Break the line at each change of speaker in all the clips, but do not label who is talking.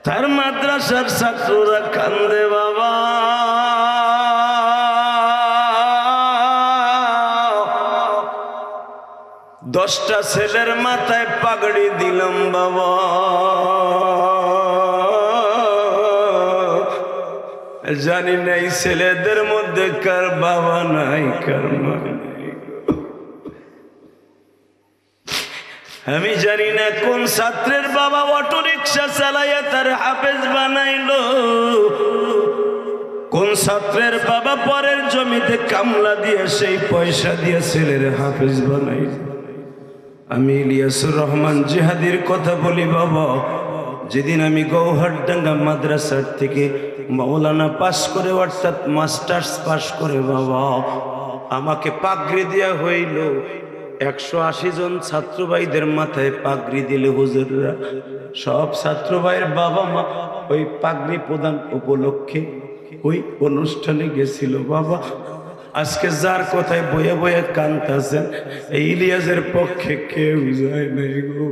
তার মাদ্রাসার ছাত্ররা কান্দে বাবা, দশটা ছেলের মাথায় পাগড়ি দিলাম বাবা, জানি না এই ছেলেদের মধ্যে কার বাবা নাই কার মা নাই। আমি জানি না কোন ছাত্রের বাবা অটো রিক্সা চালাইয়া তার হাফেজ বানাইলো, কোন ছাত্রের বাবা পরের জমিতে কামলা দিয়ে সেই পয়সা দিয়ে ছেলের হাফেজ বানাইল। আমি ইলিয়াসুর রহমান জিহাদির কথা বলি বাবা, যেদিন আমি গৌহারডাঙ্গা মাদ্রাসার থেকে মাওলানা পাস করে অর্থাৎ মাস্টার্স পাস করে বাবা আমাকে পাগড়ি দেওয়া হইল, 180 জন ছাত্র ভাইদের মাথায় পাগড়ি দিলে হুজুররা, সব ছাত্র ভাইয়ের বাবা মা ওই পাগড়ি প্রদান উপলক্ষে ওই অনুষ্ঠানে গেছিল বাবা। আজকে যার কথায় বয়ে বয়ে কাঁদতেছেন এই ইলিয়াসের পক্ষে কেউ যায় নাই গো।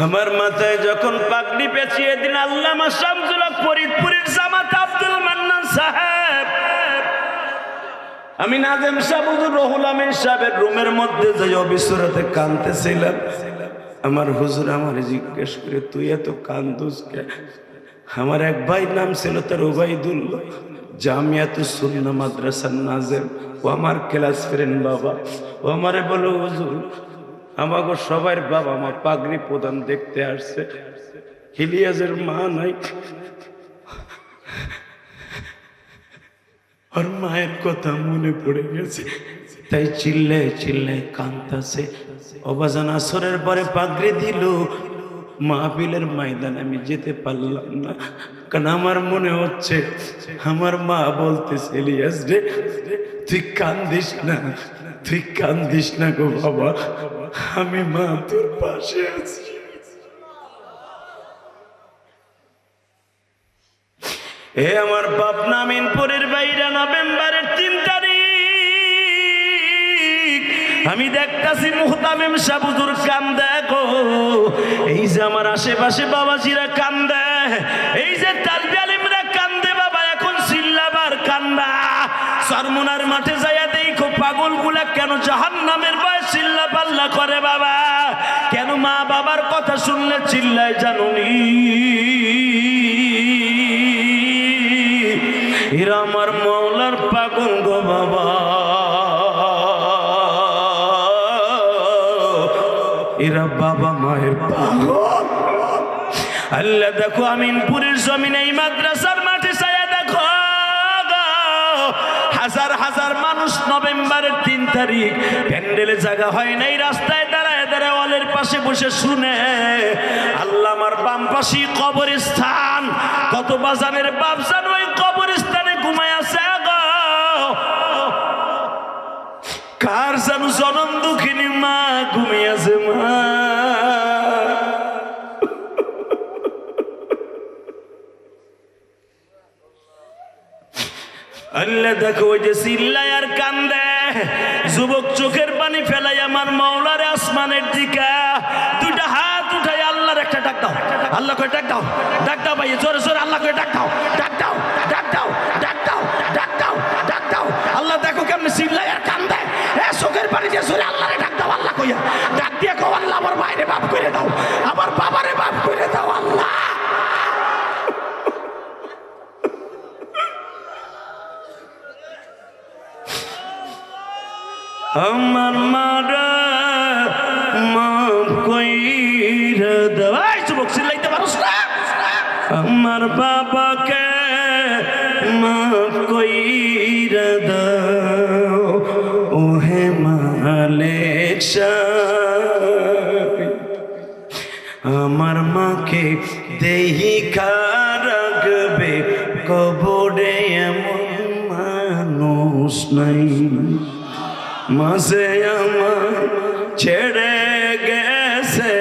আমার মাথায় যখন পাগড়ি পেঁচিয়ে দিন আল্লামা শামসুল হক ফরিদপুরের জামাত আব্দুল মান্নান সাহেব, আমি নাজেম সাহেব হুজুর রহুল আমিন সাহেবের রুমের মধ্যে যাই অবিসরাতে কাঁদতেছিলাম। আমার হুজুর আমার জিজ্ঞেস করে তুই এত কান্দুস কে? আমার এক ভাই নাম ছিল তার ওবাইদুল্লাহ, জামিয়াতুস সুন্নাহ মাদ্রাসার নাজেম, ও আমার ক্লাস ফ্রেন্ড বাবা। ও আমারে বলো হুজুর আমাকে সবার বাবা মা পাগড়ি প্রদান দেখতে আসছে, ইলিয়াসের মা নাই, আর মায়ের কথা মনে পড়ে গেছে, তাই চিল্লায় চিল্লায় কাঁদতেছে। অবাজান আসরের পরে পাগড়ি দিল, মাহফিলের ময়দানে আমি যেতে পারলাম না, কারণ আমার মনে হচ্ছে আমার মা বলতেছে ইলিয়াস রে তুই কান্দিস না, তুই কান্দিস না গো বাবা, আমি মা তোর পাশে আছি। এ আমার পাবনা মিনপুরের বাইরা নভেম্বরের 3 তারিখ আমি দেখতাছি মুহতামিম সাহেব হুজুর কান্দে গো। এই যে আমার আশেপাশে বাবাজিরা কান্দে, এই যে তালবি আলিমরা কান্দে বাবা, এখন চিল্লাবার কান্দা। চরমুনার মাঠে যাইয়া দেখো পাগলগুলা কেন জাহান্নামের ভয়ে চিল্লা পাল্লা করে বাবা, কেন মা বাবার কথা শুনলে চিল্লায় জানুনি? এরা আমার মওলার পাগল গো বাবা, এরা বাবা মায়ের পাগল। আল্লাহ দেখো আমিনপুরের জমিনে এই মাদ্রাসার মাঠে ছায়া দেখো হাজার হাজার মানুষ নভেম্বরের 3 তারিখ প্যান্ডেলে জায়গা হয় নাই, রাস্তায় দাঁড়ায় দাঁড়ায় ওয়ালের পাশে বসে শুনে। আল্লাহ আমার বাম পাশে কবরস্থান, কত বাজানের বাপজান ওই কবরস্থানে ঘুমায় আছে গো। কার যেন জনম দুঃখিনী মা ঘুমিয়ে আছে মা। আল্লাহ দেখো ওই যে চিল্লায় আর কান্দে যুবক চোখের পানি ফেলাই আমার মাওলার আসমানের দিকে দুইটা হাত উঠাই আল্লাহর একটা ডাক দাও, আল্লাহ করে ডাক দাও, ডাক দাও ভাই জোরে জোরে আল্লাহ করে ডাক দাও, ডাক দাও, ডাক দাও, ডাক দাও, ডাক দাও, ডাক দাও। আল্লাহ দেখো কেমনে চিল্লায় আর কান্দে, এ চোখের পানি দিয়ে জোরে আল্লাহরে ডাক দাও, আল্লাহ কইয়া ডাক দিয়ে কও আল্লাহ আমার মায়েরে বাপ করে দাও, আমার বাবারে বাপ করে দাও আল্লাহ। আমার মারা মাফ কইরা দাও, এই যুবক চিল্লাইতে পারোস না? আমার বাবাকে মাফ কইরা দাও ওহে মালিক সাহেব, আমার মাকে দেহিকা রাখবে কবরে এমন মানুষ নাই, মাঝে আমার ছেড়ে গেছে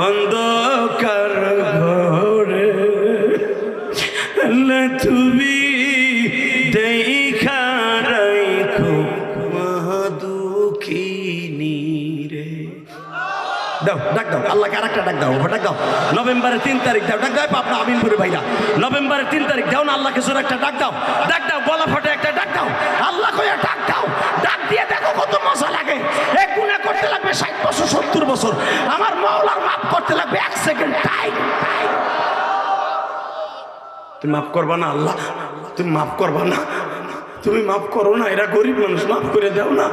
অন্ধকার ঘরে, তুমি দেখা রাখো মা দুঃখিনী রে।
দাও ডাক দাও, আল্লাহকে আর একটা ডাক দাও, ডাক দাও। নভেম্বরের 3 তারিখ দাও, ডাক দাও পাবনা আমিনপুরে ভাইরা। নভেম্বরের 3 তারিখ দাও না, আল্লাহকে জোরে একটা ডাক দাও, ডাক দাও, গলা ফাটে একটা ডাক দাও, আল্লাহ কইয়া ডাক দাও। ডাক দিয়ে দেখো কত মজা লাগে। এক গুনাহ করতে লাগবে 60 বছর 70 বছর, আমার মাওলার মাফ করতে লাগবে 1 সেকেন্ড টাইম। তুমি মাফ করবা না আল্লাহ, তুমি মাফ করবা না, তুমি মাফ করো না, এরা গরিব মানুষ, মাফ করে দাও না।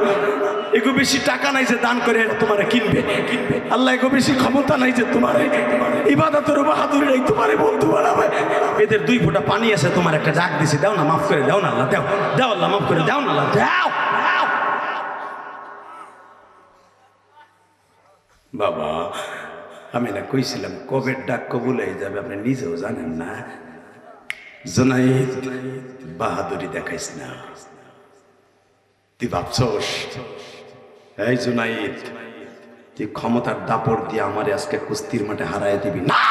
এগো বেশি টাকা নাই যে দান করে এরা তোমারে কিনবে, আল্লাহ এগো বেশি ক্ষমতা নাই যে তোমারে ইবাদতের বাহাদুরি নাই তোমারে বলতে পারবে। এদের 2 ফোঁটা পানি আছে, তোমার একটা ডাক দিছে, দাও না, মাফ করে দাও না আল্লাহ, দাও দাও আল্লাহ, মাফ করে দাও না আল্লাহ, দাও। বাবা আমি না কইছিলাম কবে ডাক কবুল হয়ে যাবে, আপনি নিজেও জানেন না। জুনাইদ বাহাদুরি দেখাইস না, তুই ভাবছস এই জুনাইদ তুই ক্ষমতার দাপড় দিয়ে আমারে আজকে কুস্তির মাঠে হারায় দিবি না।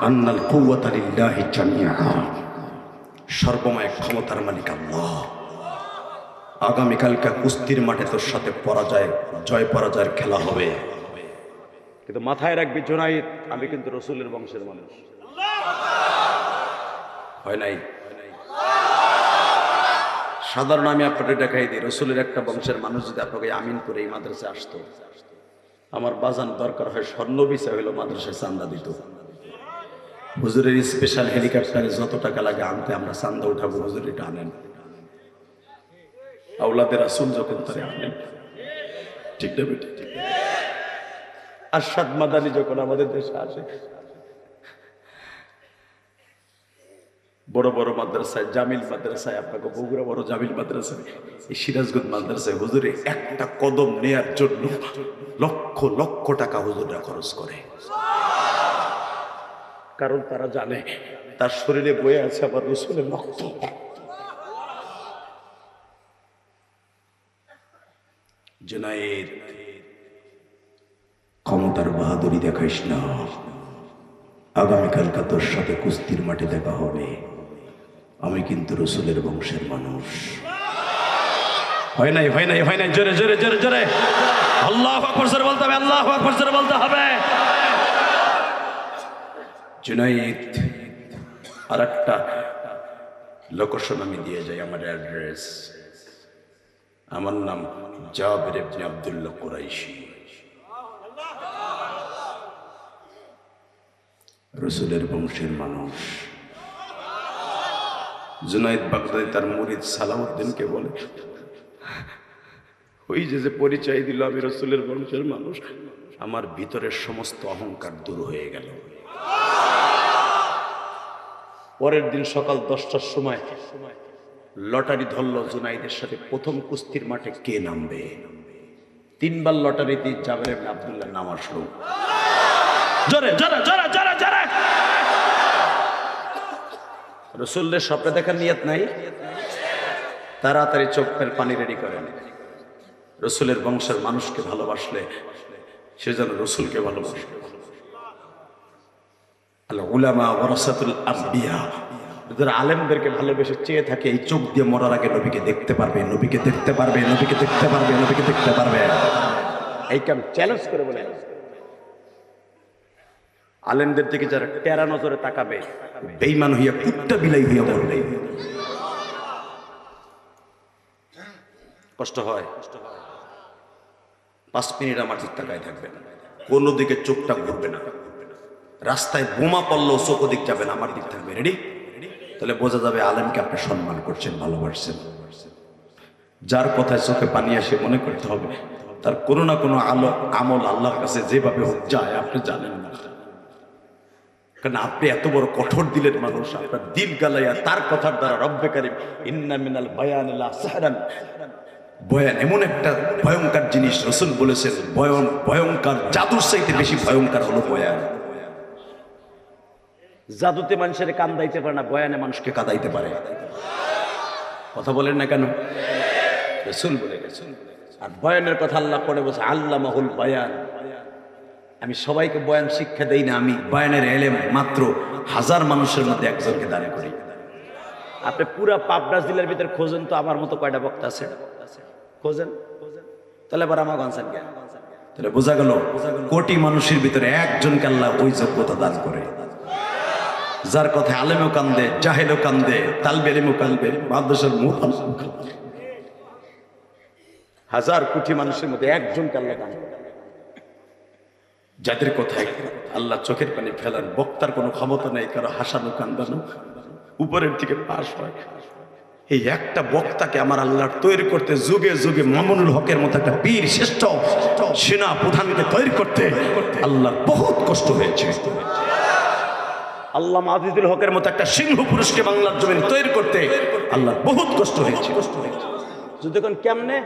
আন্নাল কুওয়াতা লিল্লাহি জামিআ, সর্বময় ক্ষমতার মালিক আল্লাহ। আগামীকালকে কুস্তির মাঠে তোর সাথে জয় পরাজয়ের খেলা হবে, কিন্তু মাথায় রাখবি জুনাইদ আমি কিন্তু রসুলের বংশের মানুষ। হয় নাই সাধারণ, আমি আপনাকে দেখাই দিই, রসুলের একটা বংশের মানুষ যদি আপনাকে আমিন করে এই মাদ্রাসায় আসতো, আমার বাজান দরকার হয় স্বর্ণ বিষয় হইলো মাদ্রাসায় চান্দা দিত। হুজুরের স্পেশাল হেলিকপ্টারে যত টাকা লাগে আনতে আমরা চান্দা উঠাবো, হুজুর এটা আনেন। আওলাদের রাসূল যখন তারে আনেন, ঠিক না বেটি? আরশাদ মাদানী যখন আমাদের দেশে আসে, বড় বড় মাদ্রাসায়, জামিল মাদ্রাসায়, আপনাকে বগুড়া বড় জামিল মাদ্রাসায়, এই সিরাজগঞ্জ মাদ্রাসায় হুজুরে একটা কদম নেয়ার জন্য লক্ষ লক্ষ টাকা হুজুররা খরচ করে। কারণ তারা জানে তার শরীরে বয়ে আছে আবার রসুলের রক্ত। জুনাইদ ক্ষমতার বাহাদুরি দেখাইস না, আগামীকালকা তোর সাথে কুস্তির মাঠে দেখা হবে, আমি কিন্তু রসুলের বংশের মানুষ। হয় নাই হয় নাই হয় নাই, জোরে জোরে জোরে জোরে আল্লাহু আকবার জোরে বলতে হবে, আল্লাহু আকবার জোরে বলতে হবে। জুনাইদ আর একটা লোকেশন আমি দিয়ে যাই, আমার অ্যাড্রেস, আমার নাম জাবির ইবনে আব্দুল্লাহ কুরাইশি, রসুলের বংশের মানুষ। জুনাইদ বাগদাদি তার মুরিদ সালাউদ্দিনকে বলে, ওই যে পরিচয় দিল আমি রসুলের বংশের মানুষ, আমার ভিতরের সমস্ত অহংকার দূর হয়ে গেল। পরের দিন সকাল 10টার সময় লটারি ধরল জুনাইদের সাথে প্রথম কুস্তির মাঠে কে নামবে। 3 বার লটারিতে জাবির ইবনে আব্দুল্লাহ নাম আসলো। জোরে জোরে জোরে জোরে জোরে। রসুলের স্বপ্নে দেখার নিয়ত নাই, তাড়াতাড়ি চোখের পানি রেডি করেন। রসুলের বংশের মানুষকে ভালোবাসলে সে যেন রসুলকে ভালোবাসে। আল উলামা ওয়ারাসাতুল আম্বিয়া, যারা আলেমদেরকে ভালোবেসে চেয়ে থাকে এই চোখ দিয়ে মরার আগে নবীকে দেখতে পারবে, নবীকে দেখতে পারবে, নবীকে দেখতে পারবে, নবীকে দেখতে পারবে। এই কাম চ্যালেঞ্জ করে বলে, আলেমদের দিকে যারা টেরা নজরে তাকাবে বেঈমান হইয়া কুত্তা বিলাই হইয়া মরবে। কষ্ট হয়। 5 মিনিট আমার দিক তাকায় থাকবে না, কোনো দিকে চোখটা ঘুরবে না, রাস্তায় বোমা পড়লেও চোখ দিক যাবে না, আমার দিক থাকবে। রেডি? তাহলে বোঝা যাবে আলেমকে আপনি সম্মান করছেন, ভালোবাসছেন। যার কথায় চোখে পানি আসে মনে করতে হবে তার কোনো না কোনো আমল আল্লাহর কাছে যেভাবে হোক যায়, আপনি জানেন না। কারণ আপনি এত বড় কঠোর দিলের মানুষ, আপনার দিল গালাইয়া তার কথার দ্বারা রব্বে কারীম ইন্না মিনাল বায়ানি লা সাহরান, বয়ান এমন একটা ভয়ঙ্কর জিনিস, রাসূল বলেছেন ভয়ঙ্কর জাদুর চাইতে বেশি ভয়ঙ্কর হলো বয়ান। জাদুতে মানুষের কান্দাইতে পারে না, বয়ানে মানুষকে কাঁদাইতে পারে। কথা বলেন না কেন? রাসূল বলে গেছেন। আর বয়ানের কথা আল্লাহ পড়ে বলছে আল্লামাহুল বায়ান। আমি সবাইকে বয়ান শিক্ষা দেই না, আমি বয়ানের এলেম মাত্র 1000 মানুষের মধ্যে একজনকে দান করি। আপনি পুরা পাবনা জেলার ভিতরে খোঁজেন তো আমার মতো কয়টা বক্তা আছে, খোঁজেন। তাহলে আবার আমার গঞ্জান জ্ঞান তাহলে বোঝা গেল কোটি মানুষের ভিতরে একজনকে আল্লাহ ওই যোগ্যতা দান করে, যার কথা আলেমও কান্দে, জাহেলও কান্দে, তালবে ইলমও কান্দে, মাদ্রাসার মুফাসসির কান্দে। হাজার কোটি মানুষের মধ্যে একজনকে আল্লাহ দান করে, যাদের কথায় আল্লাহ চোখের পানি ফেলার বক্তার কোনো ক্ষমতা নেই, কারো হাসানো কান্দানো উপরের দিকে পাশ হয়। এই একটা বক্তাকে আমার আল্লাহর তৈরি করতে যুগে যুগে মামুনুল হকের মতো একটা বীর শ্রেষ্ঠ সেনা প্রধানকে তৈরি করতে আল্লাহর বহুত কষ্ট হয়েছে। আল্লামা আজিজুল হকের মতো একটা সিংহ পুরুষকে বাংলার জমিনে তৈরি করতে আল্লাহর বহুত কষ্ট হয়েছে। যদি কোন কেমনে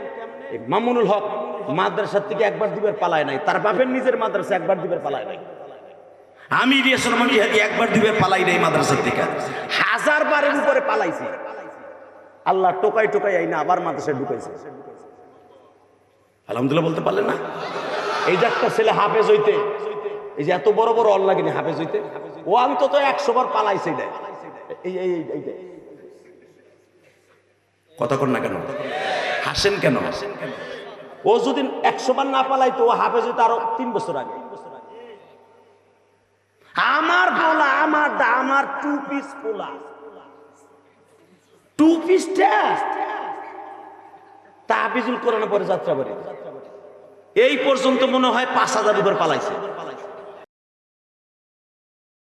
এই মামুনুল হক মাদ্রাসা থেকে একবার দুবার পালায় নাই, তার বাপের নিজের মাদ্রাসা একবার দুবার পালায় নাই। আমি ইলিয়াস রহমান জিহাদি একবার দুবার পালাই নাই মাদ্রাসা থেকে, হাজার বারের উপরে পালাইছি। আল্লাহ টোকাই টোকাই আইনা আবার মাদ্রাসায় ঢুকাইছে। আলহামদুলিল্লাহ বলতে পারলেন না? এই যে একটা ছেলে হাফেজ হইতে, এই যে এত বড় বড় অল লাগেনি হাফেজ হইতে, ও অন্তত 100 বার পালাইছে। কথা কর না কেন, হাসেন কেন? ও যদি 100 বার না পালাইতো ও হাফেজ হইতো আরো 3 বছর আগে। আমার পোলা, আমার 2 পিস পোলা, 2 পিস তাহফিজুল কোরআন পরে যাত্রা করে এই পর্যন্ত মনে হয় 5000 উপর পালাইছে।